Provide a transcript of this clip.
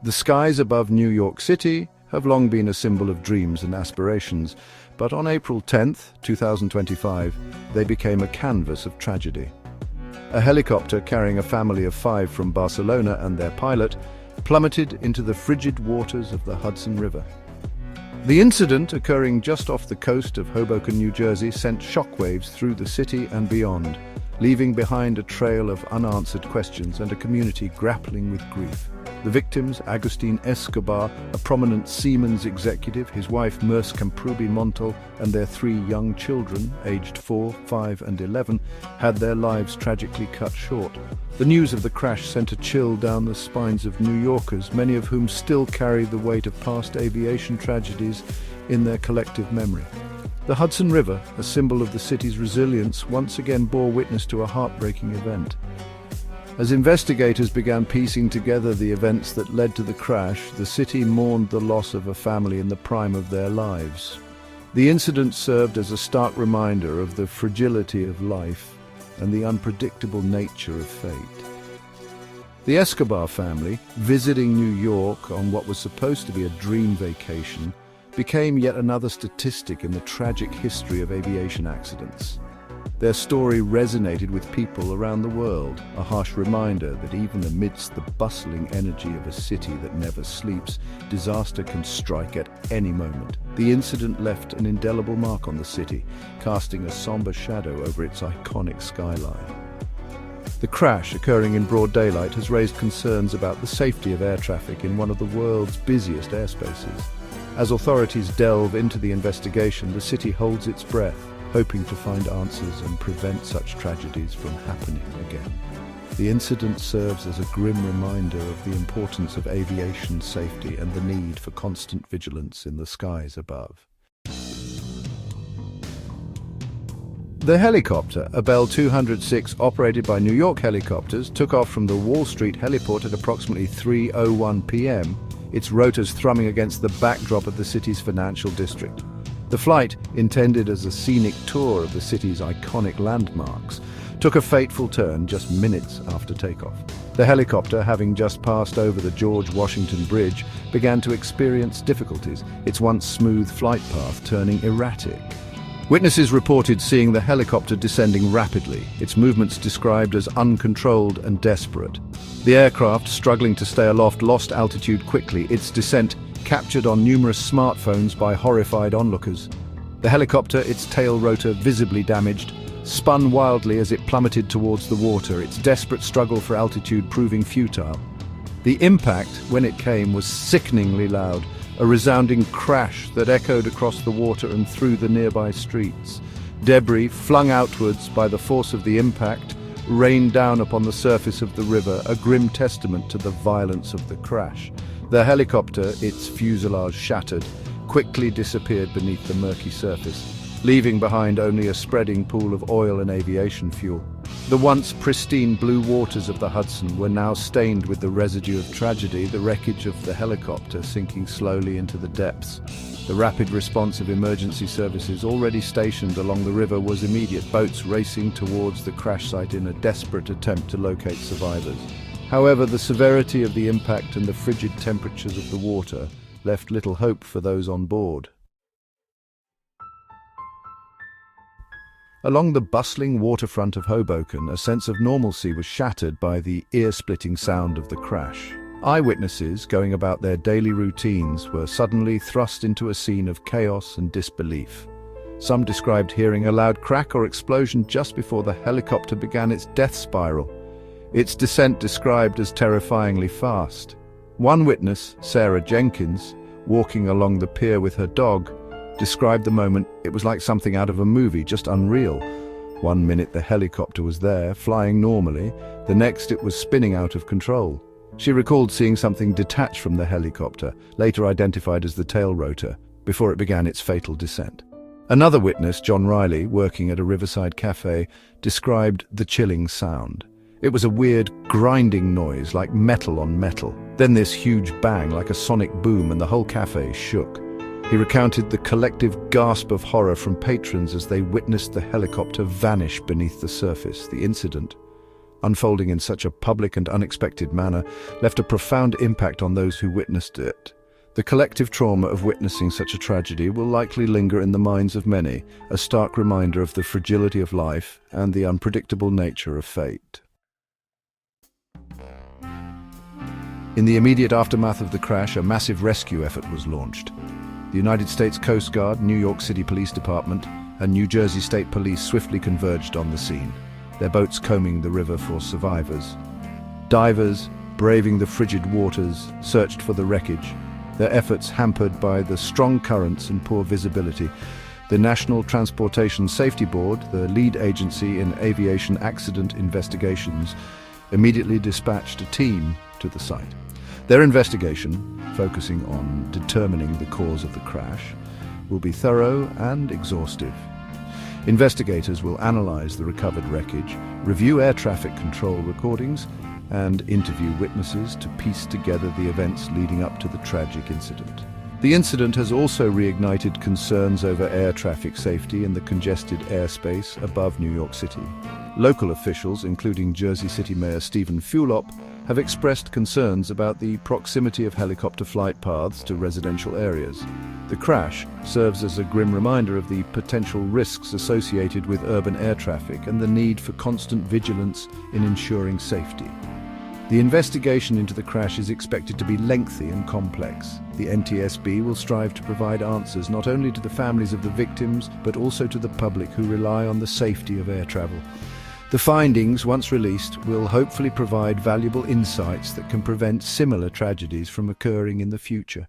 The skies above New York City have long been a symbol of dreams and aspirations, but on April 10th, 2025, they became a canvas of tragedy. A helicopter carrying a family of 5 from Barcelona and their pilot plummeted into the frigid waters of the Hudson River. The incident, occurring just off the coast of Hoboken, New Jersey, sent shockwaves through the city and beyond, leaving behind a trail of unanswered questions and a community grappling with grief. The victims, Agustin Escobar, a prominent Siemens executive, his wife Merce Camprubi Montal, and their 3 young children, aged 4, 5 and 11, had their lives tragically cut short. The news of the crash sent a chill down the spines of New Yorkers, many of whom still carry the weight of past aviation tragedies in their collective memory. The Hudson River, a symbol of the city's resilience, once again bore witness to a heartbreaking event. As investigators began piecing together the events that led to the crash, the city mourned the loss of a family in the prime of their lives. The incident served as a stark reminder of the fragility of life and the unpredictable nature of fate. The Escobar family, visiting New York on what was supposed to be a dream vacation, became yet another statistic in the tragic history of aviation accidents. Their story resonated with people around the world, a harsh reminder that even amidst the bustling energy of a city that never sleeps, disaster can strike at any moment. The incident left an indelible mark on the city, casting a somber shadow over its iconic skyline. The crash, occurring in broad daylight, has raised concerns about the safety of air traffic in one of the world's busiest airspaces. As authorities delve into the investigation, the city holds its breath, hoping to find answers and prevent such tragedies from happening again. The incident serves as a grim reminder of the importance of aviation safety and the need for constant vigilance in the skies above. The helicopter, a Bell 206 operated by New York Helicopters, took off from the Wall Street heliport at approximately 3:01 p.m., its rotors thrumming against the backdrop of the city's financial district. The flight, intended as a scenic tour of the city's iconic landmarks, took a fateful turn just minutes after takeoff. The helicopter, having just passed over the George Washington Bridge, began to experience difficulties, its once smooth flight path turning erratic. Witnesses reported seeing the helicopter descending rapidly, its movements described as uncontrolled and desperate. The aircraft, struggling to stay aloft, lost altitude quickly, its descent captured on numerous smartphones by horrified onlookers. The helicopter, its tail rotor visibly damaged, spun wildly as it plummeted towards the water, its desperate struggle for altitude proving futile. The impact, when it came, was sickeningly loud, a resounding crash that echoed across the water and through the nearby streets. Debris, flung outwards by the force of the impact, rained down upon the surface of the river, a grim testament to the violence of the crash. The helicopter, its fuselage shattered, quickly disappeared beneath the murky surface, leaving behind only a spreading pool of oil and aviation fuel. The once pristine blue waters of the Hudson were now stained with the residue of tragedy, the wreckage of the helicopter sinking slowly into the depths. The rapid response of emergency services already stationed along the river was immediate, boats racing towards the crash site in a desperate attempt to locate survivors. However, the severity of the impact and the frigid temperatures of the water left little hope for those on board. Along the bustling waterfront of Hoboken, a sense of normalcy was shattered by the ear-splitting sound of the crash. Eyewitnesses, going about their daily routines, were suddenly thrust into a scene of chaos and disbelief. Some described hearing a loud crack or explosion just before the helicopter began its death spiral, its descent described as terrifyingly fast. One witness, Sarah Jenkins, walking along the pier with her dog, described the moment. It was like something out of a movie, just unreal. One minute the helicopter was there, flying normally, the next it was spinning out of control. She recalled seeing something detach from the helicopter, later identified as the tail rotor, before it began its fatal descent. Another witness, John Riley, working at a riverside cafe, described the chilling sound. It was a weird, grinding noise, like metal on metal. Then this huge bang, like a sonic boom, and the whole cafe shook. He recounted the collective gasp of horror from patrons as they witnessed the helicopter vanish beneath the surface. The incident, unfolding in such a public and unexpected manner, left a profound impact on those who witnessed it. The collective trauma of witnessing such a tragedy will likely linger in the minds of many, a stark reminder of the fragility of life and the unpredictable nature of fate. In the immediate aftermath of the crash, a massive rescue effort was launched. The United States Coast Guard, New York City Police Department, and New Jersey State Police swiftly converged on the scene, their boats combing the river for survivors. Divers, braving the frigid waters, searched for the wreckage, their efforts hampered by the strong currents and poor visibility. The National Transportation Safety Board, the lead agency in aviation accident investigations, immediately dispatched a team to the site. Their investigation, focusing on determining the cause of the crash, will be thorough and exhaustive. Investigators will analyze the recovered wreckage, review air traffic control recordings, and interview witnesses to piece together the events leading up to the tragic incident. The incident has also reignited concerns over air traffic safety in the congested airspace above New York City. Local officials, including Jersey City Mayor Stephen Fulop, have expressed concerns about the proximity of helicopter flight paths to residential areas. The crash serves as a grim reminder of the potential risks associated with urban air traffic and the need for constant vigilance in ensuring safety. The investigation into the crash is expected to be lengthy and complex. The NTSB will strive to provide answers not only to the families of the victims, but also to the public who rely on the safety of air travel. The findings, once released, will hopefully provide valuable insights that can prevent similar tragedies from occurring in the future.